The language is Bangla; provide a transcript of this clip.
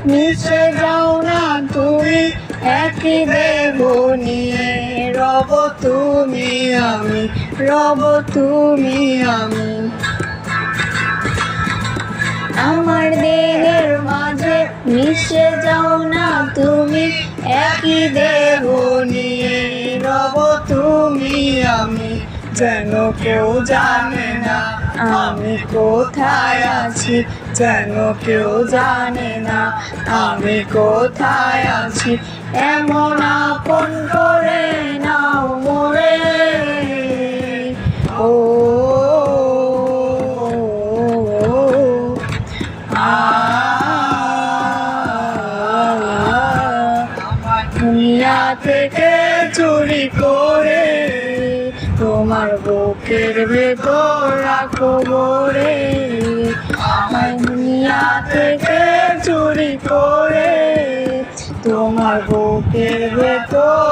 মিশে যাও না তুমি একই দেহ নিয়ে। রব তুমি আমি, রব তুমি আমি। আমার দেহের মাঝে মিশে যাও না তুমি একই দেহ নিয়ে। রব তুমি আমি, যেন কেউ জানে না আমি কোথায় আছি, যেন কেউ জানে না আমি কোথায় আছি। এমন আপন করে নাও মোরে, ও দুনিয়া থেকে চুরি করে তোমার বুকের ভেতর রাখো ভরে। আমার দুনিয়া থেকে চুরি করে তোমার বুকের ভেতর